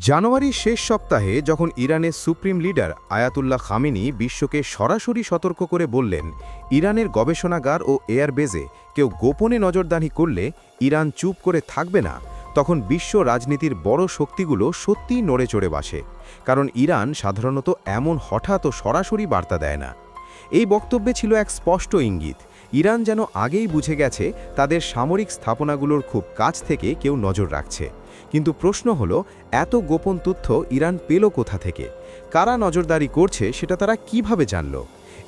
জানুয়ারির শেষ সপ্তাহে যখন ইরানের সুপ্রিম লিডার আয়াতুল্লাহ খামেনি বিশ্বকে সরাসরি সতর্ক করে বললেন ইরানের গবেষণাগার ও এয়ারবেজে কেউ গোপনে নজরদারি করলে ইরান চুপ করে থাকবে না, তখন বিশ্ব রাজনীতির বড় শক্তিগুলো সত্যিই নড়ে চড়ে বসে। কারণ ইরান সাধারণত এমন হঠাৎ ও সরাসরি বার্তা দেয় না। এই বক্তব্যে ছিল এক স্পষ্ট ইঙ্গিত, ইরান যেন আগেই বুঝে গেছে তাদের সামরিক স্থাপনাগুলোর খুব কাছ থেকে কেউ নজর রাখছে। কিন্তু প্রশ্ন হলো, এত গোপন তথ্য ইরান পেল কোথা থেকে? কারা নজরদারি করছে সেটা তারা কিভাবে জানল?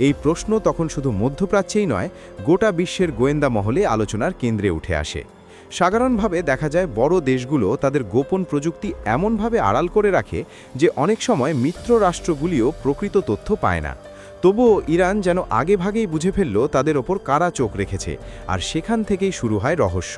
এই প্রশ্ন তখন শুধু মধ্যপ্রাচ্যেই নয়, গোটা বিশ্বের গোয়েন্দা মহলে আলোচনার কেন্দ্রে উঠে আসে। সাধারণভাবে দেখা যায় বড় দেশগুলো তাদের গোপন প্রযুক্তি এমনভাবে আড়াল করে রাখে যে অনেক সময় মিত্র রাষ্ট্রগুলিও প্রকৃত তথ্য পায় না। তবুও ইরান যেন আগেভাগেই বুঝে ফেলল তাদের ওপর কারা চোখ রেখেছে, আর সেখান থেকেই শুরু হয় রহস্য।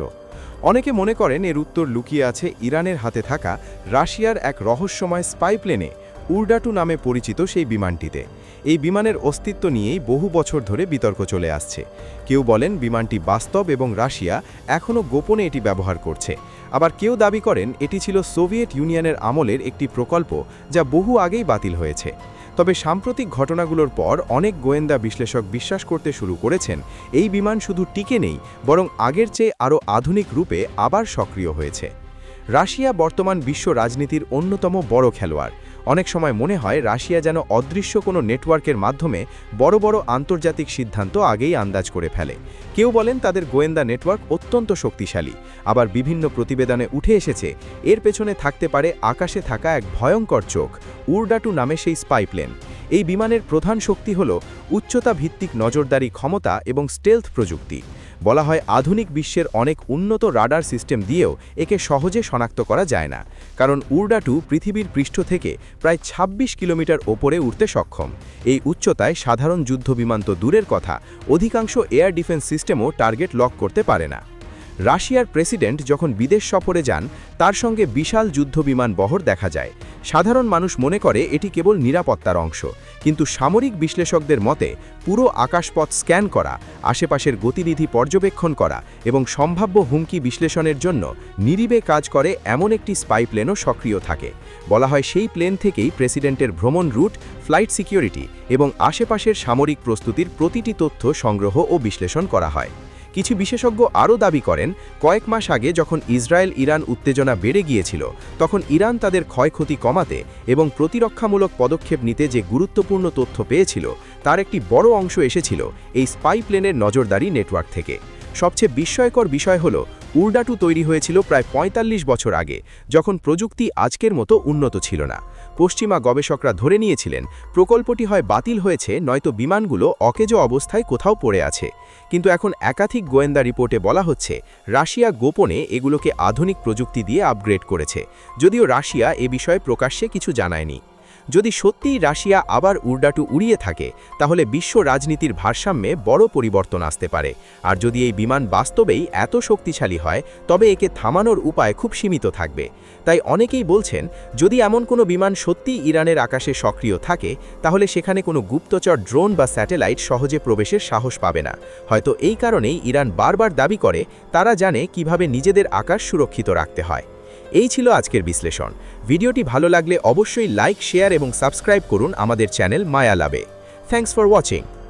অনেকে মনে করেন এর উত্তর লুকিয়ে আছে ইরানের হাতে থাকা রাশিয়ার এক রহস্যময় স্পাই প্লেনে, উর্ডাটু নামে পরিচিত সেই বিমানটিতে। এই বিমানের অস্তিত্ব নিয়েই বহু বছর ধরে বিতর্ক চলে আসছে। কেউ বলেন বিমানটি বাস্তব এবং রাশিয়া এখনও গোপনে এটি ব্যবহার করছে। আবার কেউ দাবি করেন এটি ছিল সোভিয়েত ইউনিয়নের আমলের একটি প্রকল্প, যা বহু আগেই বাতিল হয়েছে। তবে সাম্প্রতিক ঘটনাগুলোর পর অনেক গোয়েন্দা বিশ্লেষক বিশ্বাস করতে শুরু করেছেন এই বিমান শুধু টিকে নেই, বরং আগের চেয়ে আরও আধুনিক রূপে আবার সক্রিয় হয়েছে। রাশিয়া বর্তমান বিশ্ব রাজনীতির অন্যতম বড় খেলোয়াড়। অনেক সময় মনে হয় রাশিয়া যেন অদৃশ্য কোনো নেটওয়ার্কের মাধ্যমে বড় বড় আন্তর্জাতিক সিদ্ধান্ত আগেই আন্দাজ করে ফেলে। কেউ বলেন তাদের গোয়েন্দা নেটওয়ার্ক অত্যন্ত শক্তিশালী। আবার বিভিন্ন প্রতিবেদনে উঠে এসেছে এর পেছনে থাকতে পারে আকাশে থাকা এক ভয়ঙ্কর চোখ, উর্ডাটু নামে সেই স্পাই প্লেন। এই বিমানের প্রধান শক্তি হল উচ্চতা ভিত্তিক নজরদারি ক্ষমতা এবং স্টেলথ প্রযুক্তি। বলা হয় আধুনিক বিশ্বের অনেক উন্নত রাডার সিস্টেম দিয়েও একে সহজে শনাক্ত করা যায় না, কারণ উর্ডাটু পৃথিবীর পৃষ্ঠ থেকে প্রায় ২৬ কিলোমিটার ওপরে উঠতে সক্ষম। এই উচ্চতায় সাধারণ যুদ্ধবিমান তো দূরের কথা, অধিকাংশ এয়ার ডিফেন্স সিস্টেমও টার্গেট লক করতে পারে না। রাশিয়ার প্রেসিডেন্ট যখন বিদেশ সফরে যান, তার সঙ্গে বিশাল যুদ্ধবিমান বহর দেখা যায়। সাধারণ মানুষ মনে করে এটি কেবল নিরাপত্তার অংশ, কিন্তু সামরিক বিশ্লেষকদের মতে পুরো আকাশপথ স্ক্যান করা, আশেপাশের গতিবিধি পর্যবেক্ষণ করা এবং সম্ভাব্য হুমকি বিশ্লেষণের জন্য নীরবে কাজ করে এমন একটি স্পাই প্লেনও সক্রিয় থাকে। বলা হয় সেই প্লেন থেকেই প্রেসিডেন্টের ভ্রমণ রুট, ফ্লাইট সিকিউরিটি এবং আশেপাশের সামরিক প্রস্তুতির প্রতিটি তথ্য সংগ্রহ ও বিশ্লেষণ করা হয়। কিছু বিশেষজ্ঞ আরও দাবি করেন কয়েক মাস আগে যখন ইসরায়েল ইরান উত্তেজনা বেড়ে গিয়েছিল, তখন ইরান তাদের ক্ষয়ক্ষতি কমাতে এবং প্রতিরক্ষামূলক পদক্ষেপ নিতে যে গুরুত্বপূর্ণ তথ্য পেয়েছিল তার একটি বড় অংশ এসেছিল এই স্পাই প্লেনের নজরদারি নেটওয়ার্ক থেকে। সবচেয়ে বিস্ময়কর বিষয় হল উর্ডাটু তৈরি হয়েছিল প্রায় ৪৫ বছর আগে, যখন প্রযুক্তি আজকের মতো উন্নত ছিল না। পশ্চিমা গবেষকরা ধরে নিয়েছিলেন প্রকল্পটি হয় বাতিল হয়েছে, নয়তো বিমানগুলো অকেজো অবস্থায় কোথাও পড়ে আছে। কিন্তু এখন একাধিক গোয়েন্দা রিপোর্টে বলা হচ্ছে রাশিয়া গোপনে এগুলোকে আধুনিক প্রযুক্তি দিয়ে আপগ্রেড করেছে, যদিও রাশিয়া এ বিষয়ে প্রকাশ্যে কিছু জানায়নি। যদি সত্যিই রাশিয়া আবার উর্ডাটু উড়িয়ে থাকে, তাহলে বিশ্ব রাজনীতির ভারসাম্যে বড় পরিবর্তন আসতে পারে। আর যদি এই বিমান বাস্তবেই এত শক্তিশালী হয়, তবে একে থামানোর উপায় খুব সীমিত থাকবে। তাই অনেকেই বলছেন যদি এমন কোনো বিমান সত্যিই ইরানের আকাশে সক্রিয় থাকে, তাহলে সেখানে কোনো গুপ্তচর ড্রোন বা স্যাটেলাইট সহজে প্রবেশের সাহস পাবে না। হয়তো এই কারণেই ইরান বারবার দাবি করে তারা জানে কিভাবে নিজেদের আকাশ সুরক্ষিত রাখতে হয়। এই ছিল আজকের বিশ্লেষণ। ভিডিওটি ভালো লাগলে অবশ্যই লাইক, শেয়ার এবং সাবস্ক্রাইব করুন আমাদের চ্যানেল মায়া লাবে। Thanks for watching.